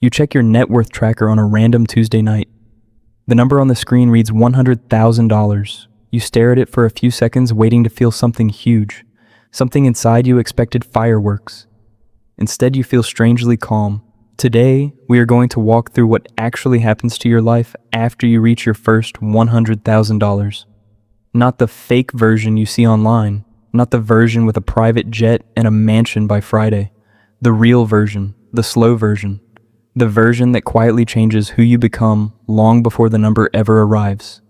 You check your net worth tracker on a random Tuesday night. The number on the screen reads $100,000. You stare at it for a few seconds, waiting to feel something huge. Something inside you expected fireworks. Instead, you feel strangely calm. Today, we are going to walk through what actually happens to your life after you reach your first $100,000. Not the fake version you see online, not the version with a private jet and a mansion by Friday. The real version, the slow version, the version that quietly changes who you become long before the number ever arrives.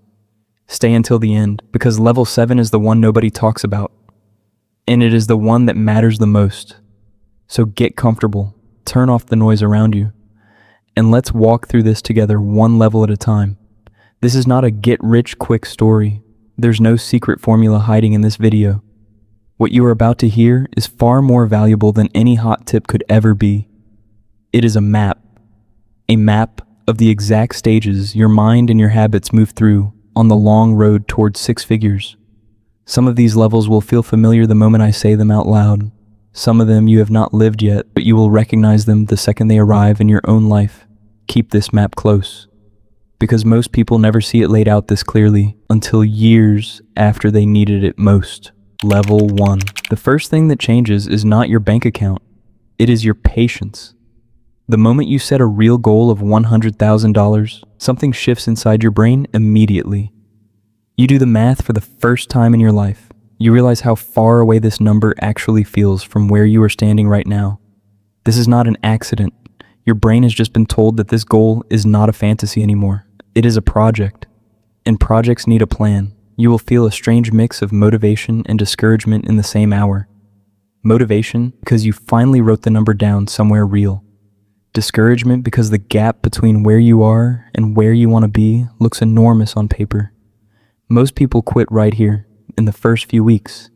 Stay until the end, because level 7 is the one nobody talks about, and it is the one that matters the most. So get comfortable, turn off the noise around you, and let's walk through this together one level at a time. This is not a get-rich-quick story. There's no secret formula hiding in this video. What you are about to hear is far more valuable than any hot tip could ever be. It is a map of the exact stages your mind and your habits move through on the long road towards 6 figures. Some of these levels will feel familiar the moment I say them out loud. Some of them you have not lived yet, but you will recognize them the second they arrive in your own life. Keep this map close, because most people never see it laid out this clearly until years after they needed it most. Level 1. The first thing that changes is not your bank account. It is your patience. The moment you set a real goal of $100,000, something shifts inside your brain immediately. You do the math for the first time in your life. You realize how far away this number actually feels from where you are standing right now. This is not an accident. Your brain has just been told that this goal is not a fantasy anymore. It is a project, and projects need a plan. You will feel a strange mix of motivation and discouragement in the same hour. Motivation because you finally wrote the number down somewhere real. Discouragement because the gap between where you are and where you want to be looks enormous on paper. Most people quit right here, in the first few weeks.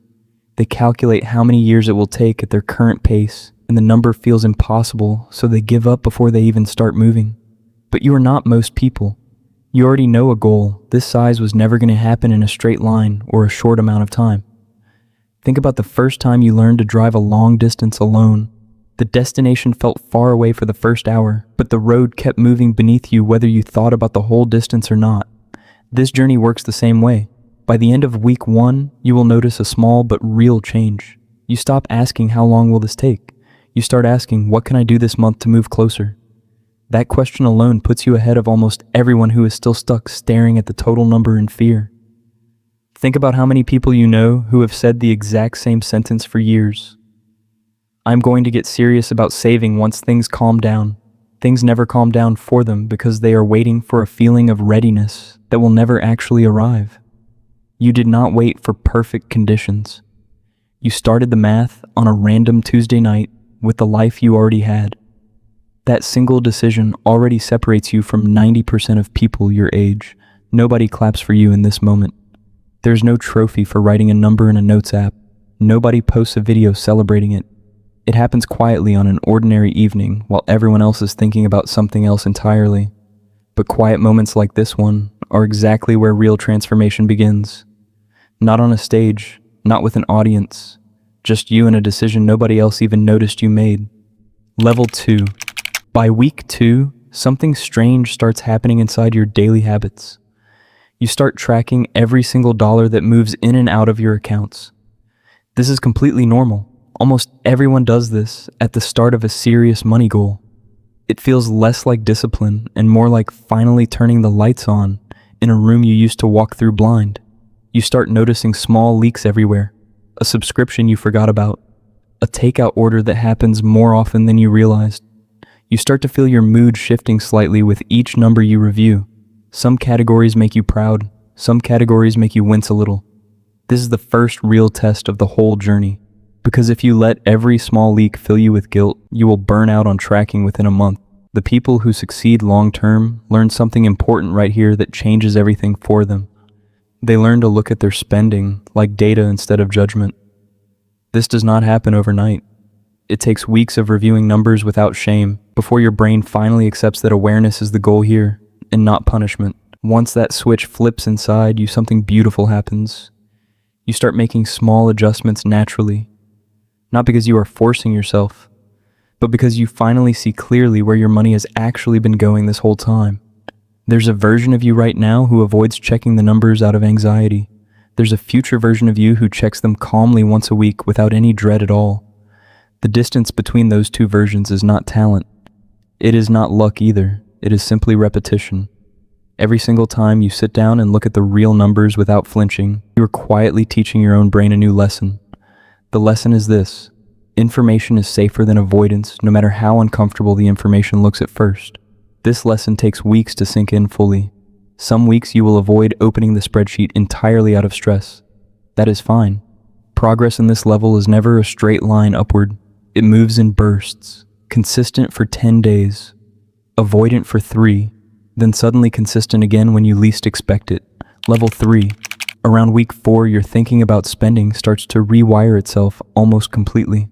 They calculate how many years it will take at their current pace, and the number feels impossible, so they give up before they even start moving. But you are not most people. You already know a goal this size was never going to happen in a straight line or a short amount of time. Think about the first time you learned to drive a long distance alone. The destination felt far away for the first hour, but the road kept moving beneath you whether you thought about the whole distance or not. This journey works the same way. By the end of week 1, you will notice a small but real change. You stop asking how long will this take. You start asking, what can I do this month to move closer? That question alone puts you ahead of almost everyone who is still stuck staring at the total number in fear. Think about how many people you know who have said the exact same sentence for years. I'm going to get serious about saving once things calm down. Things never calm down for them because they are waiting for a feeling of readiness that will never actually arrive. You did not wait for perfect conditions. You started the math on a random Tuesday night with the life you already had. That single decision already separates you from 90% of people your age. Nobody claps for you in this moment. There's no trophy for writing a number in a notes app. Nobody posts a video celebrating it. It happens quietly on an ordinary evening while everyone else is thinking about something else entirely. But quiet moments like this one are exactly where real transformation begins. Not on a stage, not with an audience, just you and a decision nobody else even noticed you made. Level 2. By week 2, something strange starts happening inside your daily habits. You start tracking every single dollar that moves in and out of your accounts. This is completely normal. Almost everyone does this at the start of a serious money goal. It feels less like discipline and more like finally turning the lights on in a room you used to walk through blind. You start noticing small leaks everywhere, a subscription you forgot about, a takeout order that happens more often than you realized. You start to feel your mood shifting slightly with each number you review. Some categories make you proud, some categories make you wince a little. This is the first real test of the whole journey. Because if you let every small leak fill you with guilt, you will burn out on tracking within a month. The people who succeed long-term learn something important right here that changes everything for them. They learn to look at their spending like data instead of judgment. This does not happen overnight. It takes weeks of reviewing numbers without shame before your brain finally accepts that awareness is the goal here and not punishment. Once that switch flips inside you, something beautiful happens. You start making small adjustments naturally. Not because you are forcing yourself, but because you finally see clearly where your money has actually been going this whole time. There's a version of you right now who avoids checking the numbers out of anxiety. There's a future version of you who checks them calmly once a week without any dread at all. The distance between those two versions is not talent. It is not luck either. It is simply repetition. Every single time you sit down and look at the real numbers without flinching, you are quietly teaching your own brain a new lesson. The lesson is this: information is safer than avoidance, no matter how uncomfortable the information looks at first. This lesson takes weeks to sink in fully. Some weeks you will avoid opening the spreadsheet entirely out of stress. That is fine. Progress in this level is never a straight line upward. It moves in bursts, consistent for 10 days, avoidant for 3, then suddenly consistent again when you least expect it. Level 3. Around week 4, your thinking about spending starts to rewire itself almost completely.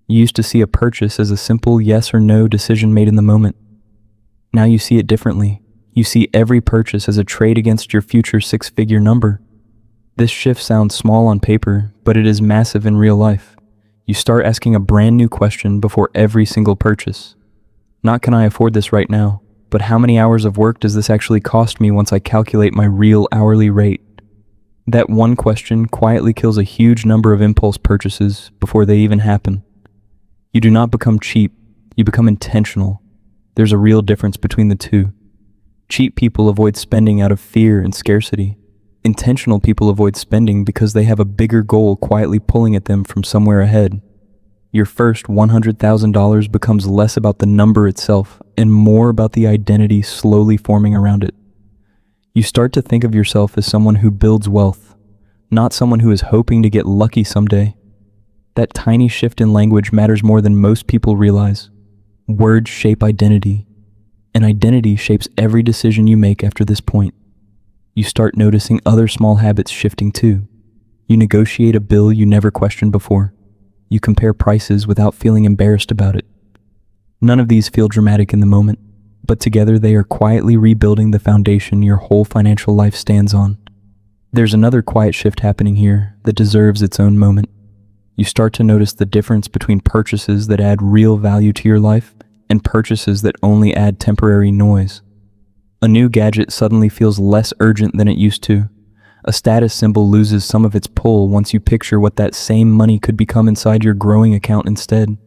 You used to see a purchase as a simple yes or no decision made in the moment. Now you see it differently. You see every purchase as a trade against your future six-figure number. This shift sounds small on paper, but it is massive in real life. You start asking a brand new question before every single purchase. Not can I afford this right now, but how many hours of work does this actually cost me once I calculate my real hourly rate? That one question quietly kills a huge number of impulse purchases before they even happen. You do not become cheap, you become intentional. There's a real difference between the two. Cheap people avoid spending out of fear and scarcity. Intentional people avoid spending because they have a bigger goal quietly pulling at them from somewhere ahead. Your first $100,000 becomes less about the number itself and more about the identity slowly forming around it. You start to think of yourself as someone who builds wealth, not someone who is hoping to get lucky someday. That tiny shift in language matters more than most people realize. Words shape identity, and identity shapes every decision you make after this point. You start noticing other small habits shifting too. You negotiate a bill you never questioned before. You compare prices without feeling embarrassed about it. None of these feel dramatic in the moment, but together they are quietly rebuilding the foundation your whole financial life stands on. There's another quiet shift happening here that deserves its own moment. You start to notice the difference between purchases that add real value to your life and purchases that only add temporary noise. A new gadget suddenly feels less urgent than it used to. A status symbol loses some of its pull once you picture what that same money could become inside your growing account instead.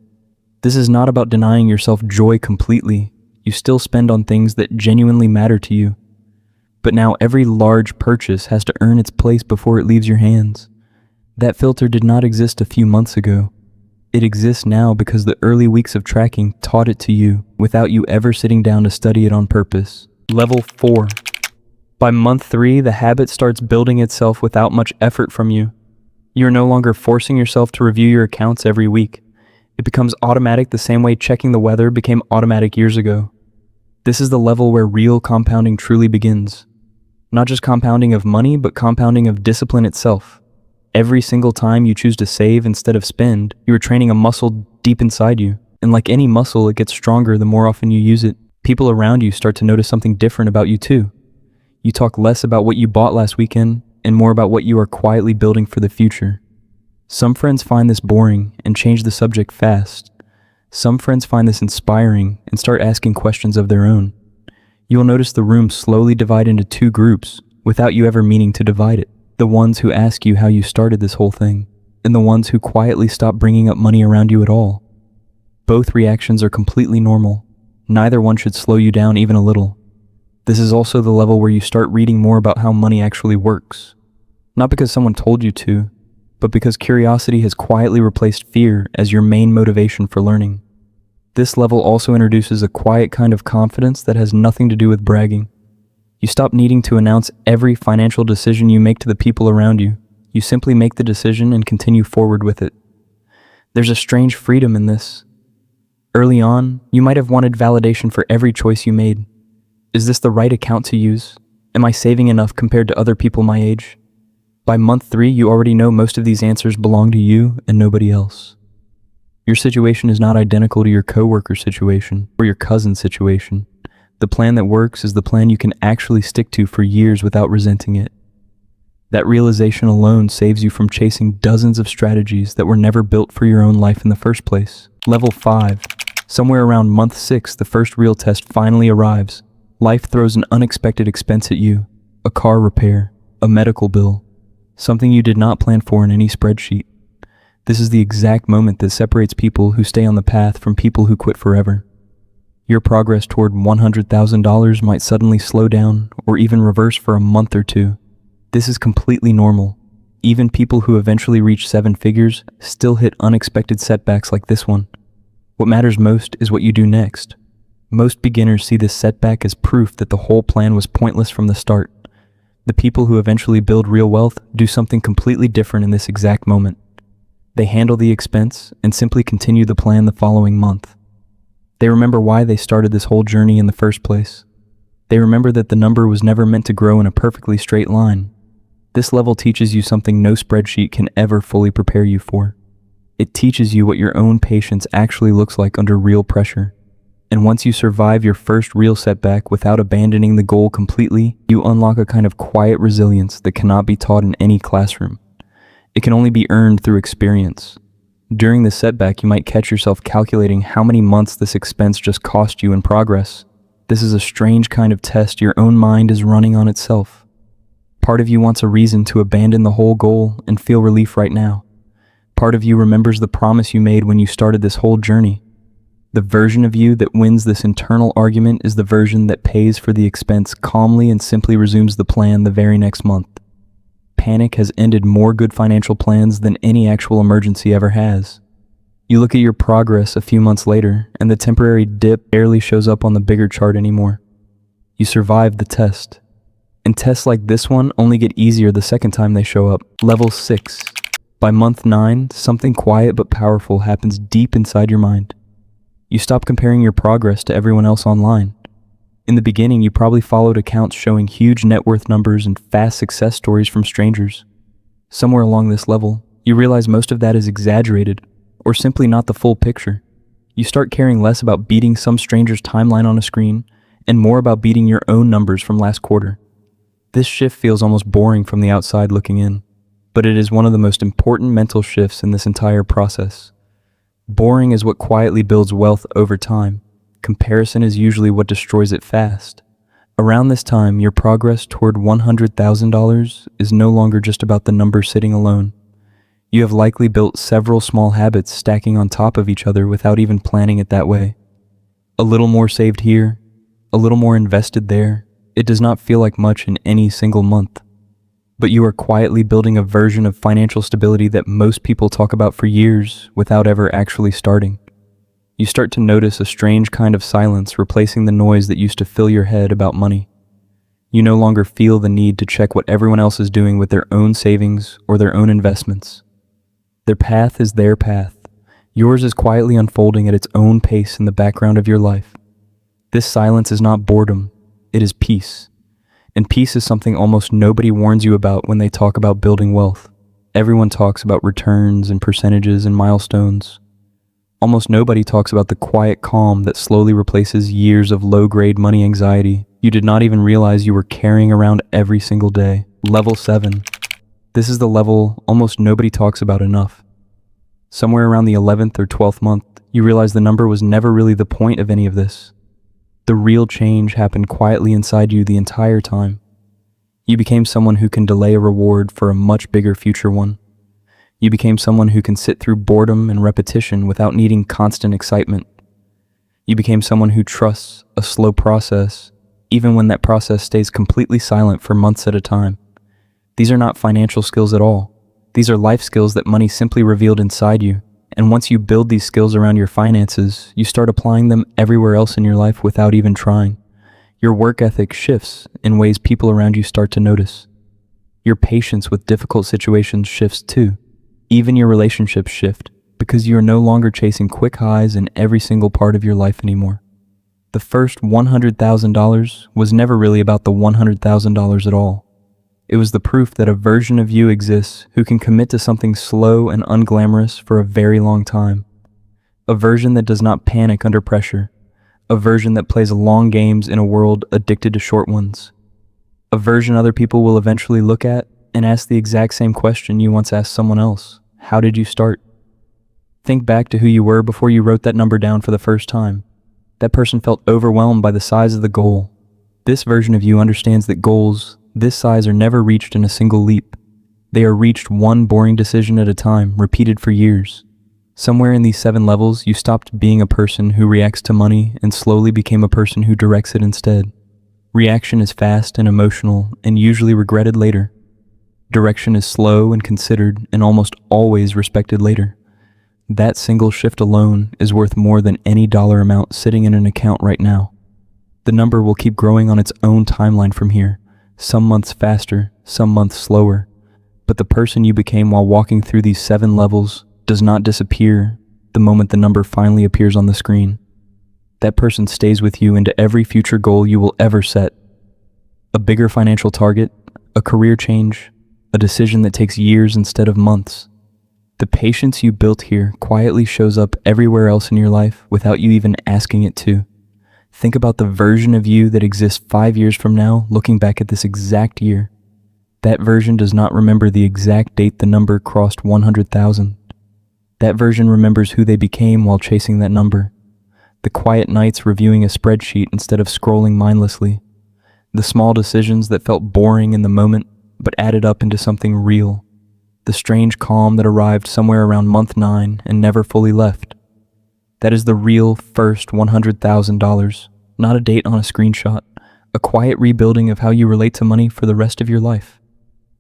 This is not about denying yourself joy completely. You still spend on things that genuinely matter to you. But now every large purchase has to earn its place before it leaves your hands. That filter did not exist a few months ago. It exists now because the early weeks of tracking taught it to you without you ever sitting down to study it on purpose. Level 4. By month 3, the habit starts building itself without much effort from you. You are no longer forcing yourself to review your accounts every week. It becomes automatic the same way checking the weather became automatic years ago. This is the level where real compounding truly begins. Not just compounding of money, but compounding of discipline itself. Every single time you choose to save instead of spend, you are training a muscle deep inside you. And like any muscle, it gets stronger the more often you use it. People around you start to notice something different about you too. You talk less about what you bought last weekend and more about what you are quietly building for the future. Some friends find this boring and change the subject fast. Some friends find this inspiring and start asking questions of their own. You will notice the room slowly divide into two groups without you ever meaning to divide it. The ones who ask you how you started this whole thing, and the ones who quietly stop bringing up money around you at all. Both reactions are completely normal. Neither one should slow you down even a little. This is also the level where you start reading more about how money actually works. Not because someone told you to, but because curiosity has quietly replaced fear as your main motivation for learning. This level also introduces a quiet kind of confidence that has nothing to do with bragging. You stop needing to announce every financial decision you make to the people around you. You simply make the decision and continue forward with it. There's a strange freedom in this. Early on, you might have wanted validation for every choice you made. Is this the right account to use? Am I saving enough compared to other people my age? By month 3, you already know most of these answers belong to you and nobody else. Your situation is not identical to your coworker situation or your cousin's situation. The plan that works is the plan you can actually stick to for years without resenting it. That realization alone saves you from chasing dozens of strategies that were never built for your own life in the first place. Level 5. Somewhere around month 6, the first real test finally arrives. Life throws an unexpected expense at you. A car repair, a medical bill, something you did not plan for in any spreadsheet. This is the exact moment that separates people who stay on the path from people who quit forever. Your progress toward $100,000 might suddenly slow down or even reverse for a month or two. This is completely normal. Even people who eventually reach 7 figures still hit unexpected setbacks like this one. What matters most is what you do next. Most beginners see this setback as proof that the whole plan was pointless from the start. The people who eventually build real wealth do something completely different in this exact moment. They handle the expense and simply continue the plan the following month. They remember why they started this whole journey in the first place. They remember that the number was never meant to grow in a perfectly straight line. This level teaches you something no spreadsheet can ever fully prepare you for. It teaches you what your own patience actually looks like under real pressure. And once you survive your first real setback without abandoning the goal completely, you unlock a kind of quiet resilience that cannot be taught in any classroom. It can only be earned through experience. During this setback, you might catch yourself calculating how many months this expense just cost you in progress. This is a strange kind of test your own mind is running on itself. Part of you wants a reason to abandon the whole goal and feel relief right now. Part of you remembers the promise you made when you started this whole journey. The version of you that wins this internal argument is the version that pays for the expense calmly and simply resumes the plan the very next month. Panic has ended more good financial plans than any actual emergency ever has. You look at your progress a few months later, and the temporary dip barely shows up on the bigger chart anymore. You survived the test. And tests like this one only get easier the second time they show up. Level 6. By month 9, something quiet but powerful happens deep inside your mind. You stop comparing your progress to everyone else online. In the beginning, you probably followed accounts showing huge net worth numbers and fast success stories from strangers. Somewhere along this level, you realize most of that is exaggerated, or simply not the full picture. You start caring less about beating some stranger's timeline on a screen, and more about beating your own numbers from last quarter. This shift feels almost boring from the outside looking in, but it is one of the most important mental shifts in this entire process. Boring is what quietly builds wealth over time. Comparison is usually what destroys it fast. Around this time, your progress toward $100,000 is no longer just about the number sitting alone. You have likely built several small habits stacking on top of each other without even planning it that way. A little more saved here, a little more invested there. It does not feel like much in any single month. But you are quietly building a version of financial stability that most people talk about for years without ever actually starting. You start to notice a strange kind of silence replacing the noise that used to fill your head about money. You no longer feel the need to check what everyone else is doing with their own savings or their own investments. Their path is their path. Yours is quietly unfolding at its own pace in the background of your life. This silence is not boredom, it is peace. And peace is something almost nobody warns you about when they talk about building wealth. Everyone talks about returns and percentages and milestones. Almost nobody talks about the quiet calm that slowly replaces years of low-grade money anxiety you did not even realize you were carrying around every single day. Level 7. This is the level almost nobody talks about enough. Somewhere around the 11th or 12th month, you realize the number was never really the point of any of this. The real change happened quietly inside you the entire time. You became someone who can delay a reward for a much bigger future one. You became someone who can sit through boredom and repetition without needing constant excitement. You became someone who trusts a slow process, even when that process stays completely silent for months at a time. These are not financial skills at all. These are life skills that money simply revealed inside you. And once you build these skills around your finances, you start applying them everywhere else in your life without even trying. Your work ethic shifts in ways people around you start to notice. Your patience with difficult situations shifts too. Even your relationships shift because you are no longer chasing quick highs in every single part of your life anymore. The first $100,000 was never really about the $100,000 at all. It was the proof that a version of you exists who can commit to something slow and unglamorous for a very long time. A version that does not panic under pressure. A version that plays long games in a world addicted to short ones. A version other people will eventually look at and ask the exact same question you once asked someone else. How did you start? Think back to who you were before you wrote that number down for the first time. That person felt overwhelmed by the size of the goal. This version of you understands that goals this size are never reached in a single leap. They are reached one boring decision at a time, repeated for years. Somewhere in these 7 levels, you stopped being a person who reacts to money and slowly became a person who directs it instead. Reaction is fast and emotional and usually regretted later. Direction is slow and considered and almost always respected later. That single shift alone is worth more than any dollar amount sitting in an account right now. The number will keep growing on its own timeline from here, some months faster, some months slower. But the person you became while walking through these 7 levels does not disappear the moment the number finally appears on the screen. That person stays with you into every future goal you will ever set. A bigger financial target, a career change, a decision that takes years instead of months. The patience you built here quietly shows up everywhere else in your life without you even asking it to. Think about the version of you that exists 5 years from now looking back at this exact year. That version does not remember the exact date the number crossed 100,000. That version remembers who they became while chasing that number. The quiet nights reviewing a spreadsheet instead of scrolling mindlessly. The small decisions that felt boring in the moment but added up into something real. The strange calm that arrived somewhere around month 9 and never fully left. That is the real first $100,000, not a date on a screenshot, a quiet rebuilding of how you relate to money for the rest of your life.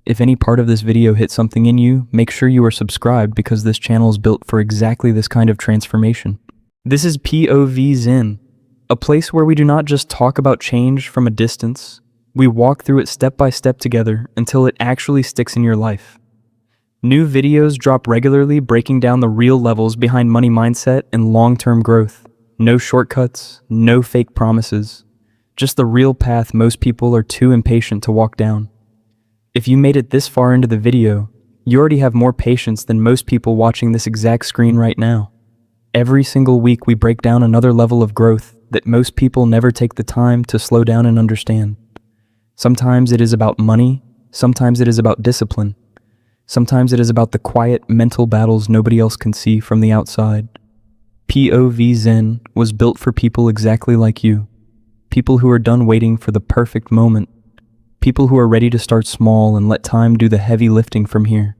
If any part of this video hit something in you, make sure you are subscribed because this channel is built for exactly this kind of transformation. This is POV Zenn, a place where we do not just talk about change from a distance, we walk through it step by step together until it actually sticks in your life. New videos drop regularly breaking down the real levels behind money mindset and long-term growth. No shortcuts, no fake promises. Just the real path most people are too impatient to walk down. If you made it this far into the video, you already have more patience than most people watching this exact screen right now. Every single week we break down another level of growth that most people never take the time to slow down and understand. Sometimes it is about money, sometimes it is about discipline. Sometimes it is about the quiet mental battles nobody else can see from the outside. POV Zenn was built for people exactly like you. People who are done waiting for the perfect moment. People who are ready to start small and let time do the heavy lifting from here.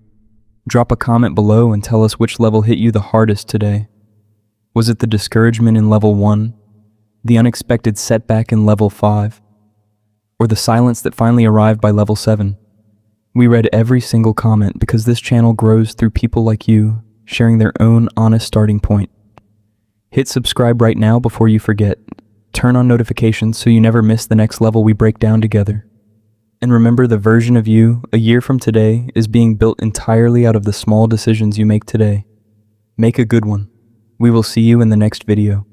Drop a comment below and tell us which level hit you the hardest today. Was it the discouragement in level 1? The unexpected setback in level 5? Or the silence that finally arrived by level 7? We read every single comment because this channel grows through people like you, sharing their own honest starting point. Hit subscribe right now before you forget. Turn on notifications so you never miss the next level we break down together. And remember, the version of you a year from today is being built entirely out of the small decisions you make today. Make a good one. We will see you in the next video.